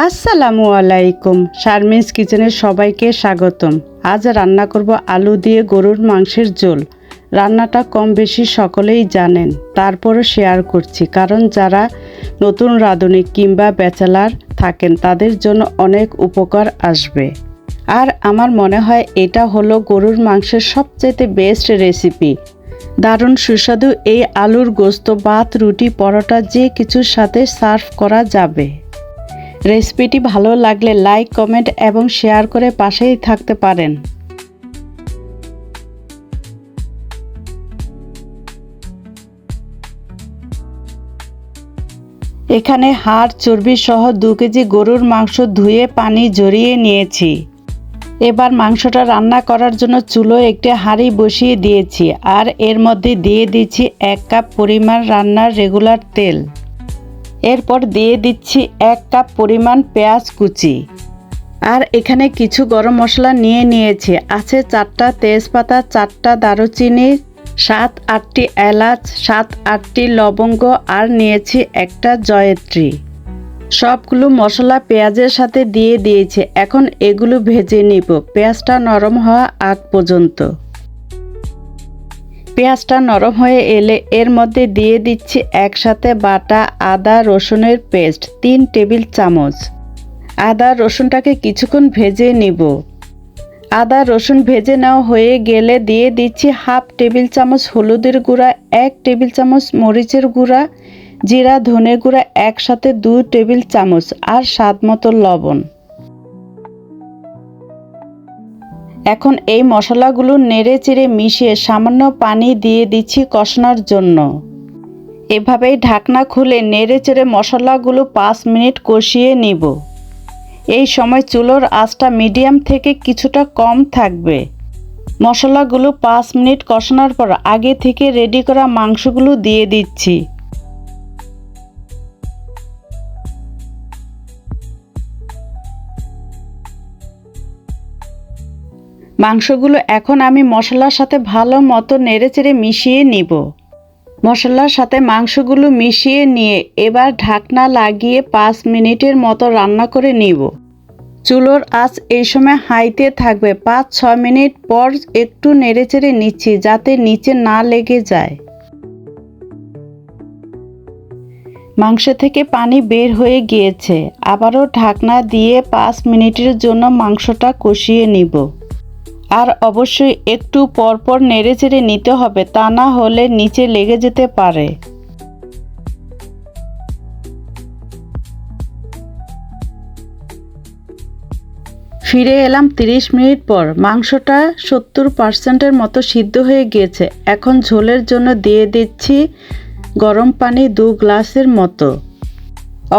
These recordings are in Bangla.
আসসালামু আলাইকুম। শারমিনস কিচেনে সবাইকে স্বাগতম। আজ রান্না করব আলু দিয়ে গরুর মাংসের ঝোল। রান্নাটা কম বেশি সকলেই জানেন, তারপরও শেয়ার করছি কারণ যারা নতুন রাঁধুনি কিংবা ব্যাচেলার থাকেন তাদের জন্য অনেক উপকার আসবে। আর আমার মনে হয় এটা হলো গরুর মাংসের সবচেয়ে বেস্ট রেসিপি। দারুণ সুস্বাদু এই আলুর গোস্ত ভাত, রুটি, পরোটা যে কিছুর সাথে সার্ভ করা যাবে। রেসিপিটি ভালো লাগলে লাইক, কমেন্ট এবং শেয়ার করে পাশেই থাকতে পারেন। এখানে হাড়, চর্বি সহ 2 কেজি গরুর মাংস ধুয়ে পানি ঝরিয়ে নিয়েছি। এবার মাংসটা রান্না করার জন্য চুলোয় একটি হাঁড়ি বসিয়ে দিয়েছি আর এর মধ্যে দিয়ে দিচ্ছি 1 কাপ পরিমাণ রান্নার রেগুলার তেল। এরপর দিয়ে দিচ্ছি 1 কাপ পরিমাণ পেঁয়াজ কুচি। আর এখানে কিছু গরম মশলা নিয়ে নিয়েছি। আছে 4টা তেজপাতা, 4টা দারুচিনি, 7-8টি এলাচ, 7-8টি লবঙ্গ আর নিয়েছি একটা জয়ত্রী। সবগুলো মশলা পেঁয়াজের সাথে দিয়ে দিয়েছি। এখন এগুলো ভেজে নিব পেঁয়াজটা নরম হওয়া আগ পর্যন্ত। পেঁয়াজটা নরম হয়ে এলে এর মধ্যে দিয়ে দিচ্ছি একসাথে বাটা আদা রসুনের পেস্ট 3 টেবিল চামচ। আদা রসুনটাকে কিছুক্ষণ ভেজে নিব। আদা রসুন ভেজে নেওয়া হয়ে গেলে দিয়ে দিচ্ছি 1/2 টেবিল চামচ হলুদের গুঁড়া, 1 টেবিল চামচ মরিচের গুঁড়া, জিরা ধনে গুঁড়া একসাথে 2 টেবিল চামচ আর স্বাদ মতো লবণ। এখন এই মশলাগুলো নেড়ে চেড়ে মিশিয়ে সামান্য পানি দিয়ে দিচ্ছি কষানোর জন্য। এভাবেই ঢাকনা খুলে নেড়ে চেড়ে মশলাগুলো 5 মিনিট কষিয়ে নিব। এই সময় চুলোর আঁচটা মিডিয়াম থেকে কিছুটা কম থাকবে। মশলাগুলো 5 মিনিট কষানোর পর আগে থেকে রেডি করা মাংসগুলো দিয়ে দিচ্ছি। মাংসগুলো এখন আমি মশলার সাথে ভালো মতো নেড়েচেড়ে মিশিয়ে নিব। মশলার সাথে মাংসগুলো মিশিয়ে নিয়ে এবার ঢাকনা লাগিয়ে 5 মিনিটের মতো রান্না করে নিব। চুলোর আঁচ এই সময় হাইতে থাকবে। 5-6 মিনিট পর একটু নেড়েচেড়ে নিচ্ছি যাতে নিচে না লেগে যায়। মাংস থেকে পানি বের হয়ে গিয়েছে। আবারও ঢাকনা দিয়ে 5 মিনিটের জন্য মাংসটা কষিয়ে নিব। আর অবশ্যই একটু পরপর নেড়েচেড়ে নিতে হবে, তা না হলে নিচে লেগে যেতে পারে। ফিরে এলাম 30 মিনিট পর। মাংসটা 70% মতো সিদ্ধ হয়ে গিয়েছে। এখন ঝোলের জন্য দিয়ে দিচ্ছি গরম পানি 2 গ্লাসের মতো।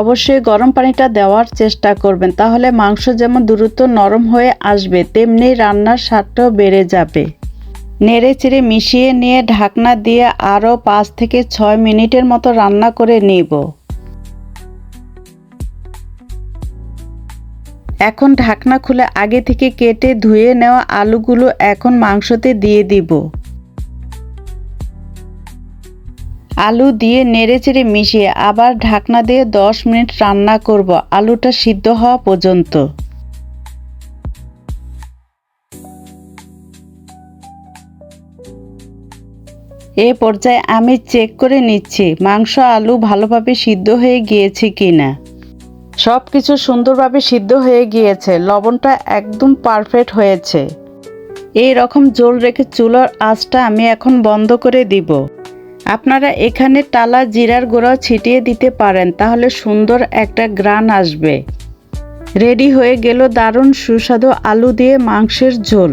অবশ্যই গরম পানিটা দেওয়ার চেষ্টা করবেন, তাহলে মাংস যেমন দ্রুত নরম হয়ে আসবে তেমনি রান্নার স্বাদটাও বেড়ে যাবে। নেড়ে চেড়ে মিশিয়ে নিয়ে ঢাকনা দিয়ে আরও 5 থেকে 6 মিনিটের মতো রান্না করে নিব। এখন ঢাকনা খুলে আগে থেকে কেটে ধুয়ে নেওয়া আলুগুলো এখন মাংসতে দিয়ে দিব। আলু দিয়ে নেড়েচেড়ে মিশিয়ে আবার ঢাকনা দিয়ে 10 মিনিট রান্না করব আলুটা সিদ্ধ হওয়া পর্যন্ত। এ পর্যায়ে আমি চেক করে নিচ্ছি মাংস আলু ভালোভাবে সিদ্ধ হয়ে গিয়েছে কিনা। সব কিছু সুন্দরভাবে সিদ্ধ হয়ে গিয়েছে। লবণটা একদম পারফেক্ট হয়েছে। এই রকম ঝোল রেখে চুলার আঁচটা আমি এখন বন্ধ করে দিব। আপনারা এখানে টালা জিরার গুঁড়াও ছিটিয়ে দিতে পারেন, তাহলে সুন্দর একটা ঘ্রাণ আসবে। রেডি হয়ে গেল দারুণ সুস্বাদু আলু দিয়ে মাংসের ঝোল।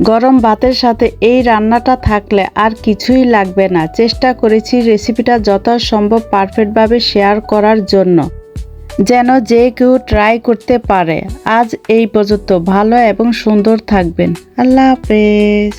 গরম ভাতের সাথে এই রান্নাটা থাকলে আর কিছুই লাগবে না। চেষ্টা করেছি রেসিপিটা যথাসম্ভব পারফেক্টভাবে শেয়ার করার জন্য, যেন যে কেউ ট্রাই করতে পারে। আজ এই পর্যন্ত। ভালো এবং সুন্দর থাকবেন। আল্লাহ হাফেজ।